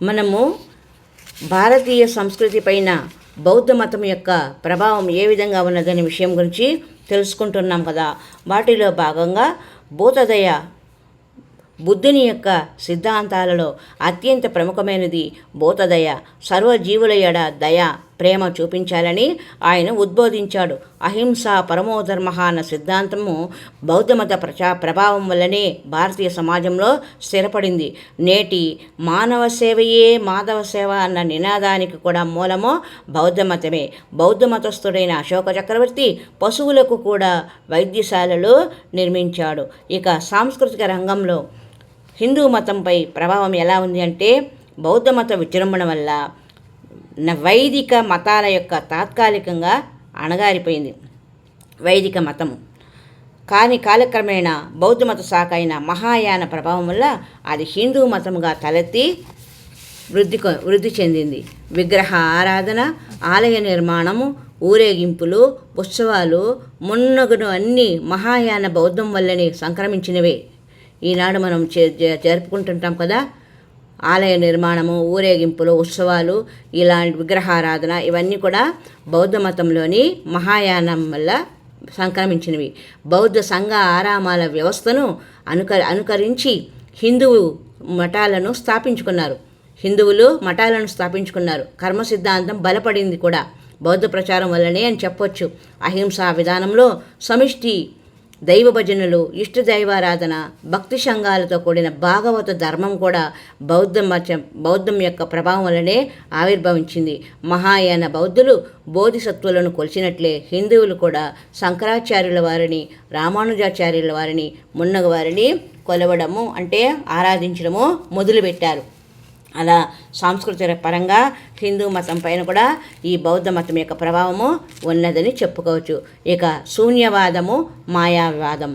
మనము భారతీయ సంస్కృతి పైన బౌద్ధ మతం యొక్క ప్రభావం ఏ విధంగా ఉన్నదనే విషయం గురించి తెలుసుకుంటున్నాం కదా. వాటిలో భాగంగా భూతదయ బుద్ధుని యొక్క సిద్ధాంతాలలో అత్యంత ప్రముఖమైనది భూతదయ. సర్వజీవుల ఎడ దయ, ప్రేమ చూపించాలని ఆయన ఉద్బోధించాడు. అహింస పరమోధర్మ అన్న సిద్ధాంతము బౌద్ధమత ప్రభావం వల్లనే భారతీయ సమాజంలో స్థిరపడింది. నేటి మానవ సేవయే మాధవ సేవ అన్న నినాదానికి కూడా మూలము బౌద్ధమతమే. బౌద్ధమతస్థుడైన అశోక చక్రవర్తి పశువులకు కూడా వైద్యశాలలు నిర్మించాడు. ఇక సాంస్కృతిక రంగంలో హిందూ మతంపై ప్రభావం ఎలా ఉంది అంటే, బౌద్ధ మత విజృంభణ వల్ల వైదిక మతాల యొక్క తాత్కాలికంగా అణగారిపోయింది వైదిక మతము. కానీ కాలక్రమేణా బౌద్ధ మత శాఖ అయిన మహాయాన ప్రభావం వల్ల అది హిందూ మతముగా తలెత్తి వృద్ధి చెందింది. విగ్రహ ఆరాధన, ఆలయ నిర్మాణము, ఊరేగింపులు, ఉత్సవాలు మున్నగును అన్నీ మహాయాన బౌద్ధం వల్లనే సంక్రమించినవే. ఈనాడు మనం జరుపుకుంటుంటాం కదా. ఆలయ నిర్మాణము, ఊరేగింపులు, ఉత్సవాలు, ఇలాంటి విగ్రహారాధన ఇవన్నీ కూడా బౌద్ధ మతంలోని మహాయానం వల్ల సంక్రమించినవి. బౌద్ధ సంఘ ఆరామాల వ్యవస్థను అనుకరించి హిందువులు మఠాలను స్థాపించుకున్నారు. కర్మ సిద్ధాంతం బలపడింది కూడా బౌద్ధ ప్రచారం వల్లనే అని చెప్పొచ్చు. అహింసా విధానంలో సమిష్టి దైవ భజనలు, ఇష్టదైవారాధన, భక్తి సంఘాలతో కూడిన భాగవత ధర్మం కూడా బౌద్ధం యొక్క ప్రభావం వల్లనే ఆవిర్భవించింది. మహాయాన బౌద్ధులు బోధిసత్వులను కొలిచినట్లే హిందువులు కూడా శంకరాచార్యుల వారిని, రామానుజాచార్యుల వారిని, మున్నగ వారిని కొలవడము అంటే ఆరాధించడము మొదలుపెట్టారు. అలా సాంస్కృతిక పరంగా హిందూ మతం పైన కూడా ఈ బౌద్ధ మతం యొక్క ప్రభావము ఉన్నదని చెప్పుకోవచ్చు. ఇక శూన్యవాదము, మాయావాదం.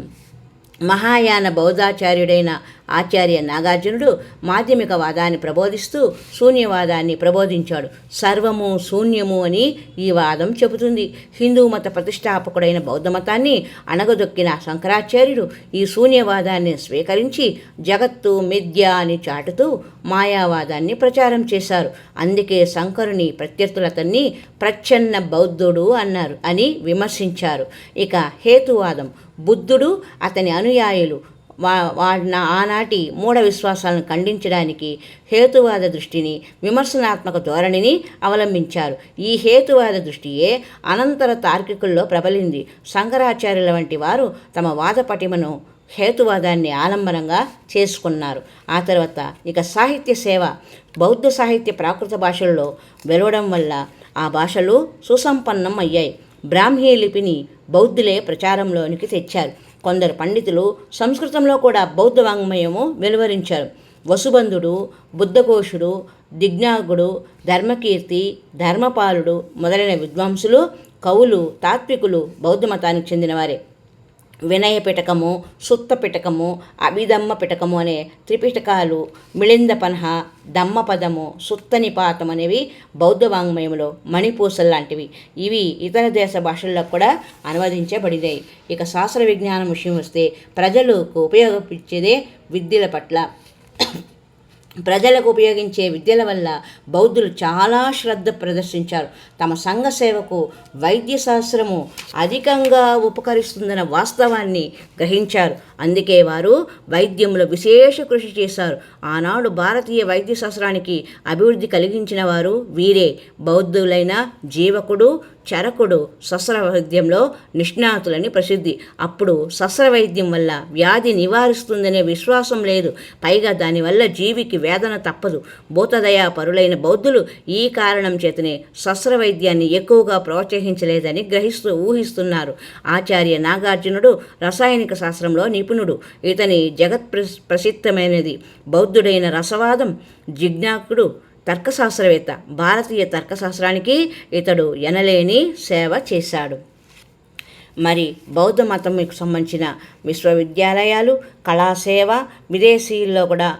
మహాయాన బౌద్ధాచార్యుడైన ఆచార్య నాగార్జునుడు మాధ్యమిక వాదాన్ని ప్రబోధిస్తూ శూన్యవాదాన్ని ప్రబోధించాడు. సర్వము శూన్యము అని ఈ వాదం చెబుతుంది. హిందూ మత ప్రతిష్టాపకుడైన బౌద్ధ మతాన్ని అణగదొక్కిన శంకరాచార్యుడు ఈ శూన్యవాదాన్ని స్వీకరించి జగత్తు మిథ్య అని చాటుతూ మాయావాదాన్ని ప్రచారం చేశారు. అందుకే శంకరుని ప్రత్యర్థులతన్ని ప్రచ్ఛన్న బౌద్ధుడు అన్నారు అని విమర్శించారు. ఇక హేతువాదం. బుద్ధుడు, అతని అనుయాయులు ఆనాటి మూఢ విశ్వాసాలను ఖండించడానికి హేతువాద దృష్టిని, విమర్శనాత్మక ధోరణిని అవలంబించారు. ఈ హేతువాద దృష్టియే అనంతర తార్కికుల్లో ప్రబలింది. శంకరాచార్యుల వంటి వారు తమ వాద పటిమను హేతువాదాన్ని ఆలంబనంగా చేసుకున్నారు. ఆ తర్వాత ఇక సాహిత్య సేవ. బౌద్ధ సాహిత్య ప్రాకృత భాషల్లో వెలవడం వల్ల ఆ భాషలు సుసంపన్నం అయ్యాయి. బ్రాహ్మీ లిపిని బౌద్ధులే ప్రచారంలోనికి తెచ్చారు. కొందరు పండితులు సంస్కృతంలో కూడా బౌద్ధ వాంగ్మయము వెలువరించారు. వసుబంధుడు, బుద్ధఘోషుడు, దిగ్నాగుడు, ధర్మకీర్తి, ధర్మపాలుడు మొదలైన విద్వాంసులు, కవులు, తాత్వికులు బౌద్ధ మతానికి చెందినవారే. వినయ పిటకము, సుత్త పిటకము, అభిధమ్మ పిటకము అనే త్రిపిటకాలు, మిళిందపన్హ, దమ్మపదము, సుత్త నిపాతం అనేవి బౌద్ధ వాంగ్మయంలో మణిపూసలు లాంటివి. ఇవి ఇతర దేశ భాషల్లో కూడా అనువదించబడినాయి. ఇక శాస్త్ర విజ్ఞానం విషయం వస్తే ప్రజలకు ఉపయోగించేదే విద్యల పట్ల ప్రజలకు ఉపయోగించే విద్యల వల్ల బౌద్ధులు చాలా శ్రద్ధ ప్రదర్శించారు. తమ సంఘ సేవకు వైద్యశాస్త్రము అధికంగా ఉపకరిస్తుందన్న వాస్తవాన్ని గ్రహించారు. అందుకే వారు వైద్యంలో విశేష కృషి చేశారు. ఆనాడు భారతీయ వైద్యశాస్త్రానికి అభివృద్ధి కలిగించిన వారు వీరే. బౌద్ధులైన జీవకుడు, చరకుడు శస్త్రవైద్యంలో నిష్ణాతులని ప్రసిద్ధి. అప్పుడు శస్త్రవైద్యం వల్ల వ్యాధి నివారిస్తుందనే విశ్వాసం లేదు. పైగా దానివల్ల జీవికి వేదన తప్పదు. భూతదయా పరులైన బౌద్ధులు ఈ కారణం చేతనే శస్త్రవైద్యాన్ని ఎక్కువగా ప్రోత్సహించలేదని ఊహిస్తున్నారు. ఆచార్య నాగార్జునుడు రసాయనిక శాస్త్రంలో నిపుణుడు. ఇతని జగత్ ప్రసిద్ధమైనది బౌద్ధుడైన రసవాదం. జిజ్ఞాకుడు తర్కశాస్త్రవేత్త. భారతీయ తర్కశాస్త్రానికి ఇతడు ఎనలేని సేవ చేశాడు. మరి బౌద్ధ మతంకు సంబంధించిన విశ్వవిద్యాలయాలు, కళాసేవ, విదేశీయుల్లో కూడా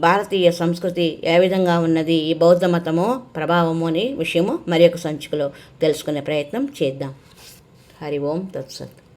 భారతీయ సంస్కృతి ఏ విధంగా ఉన్నది, ఈ బౌద్ధ మతము ప్రభావము అనే విషయము మరి ఒక సంచికలో తెలుసుకునే ప్రయత్నం చేద్దాం. హరి ఓం తత్సత్.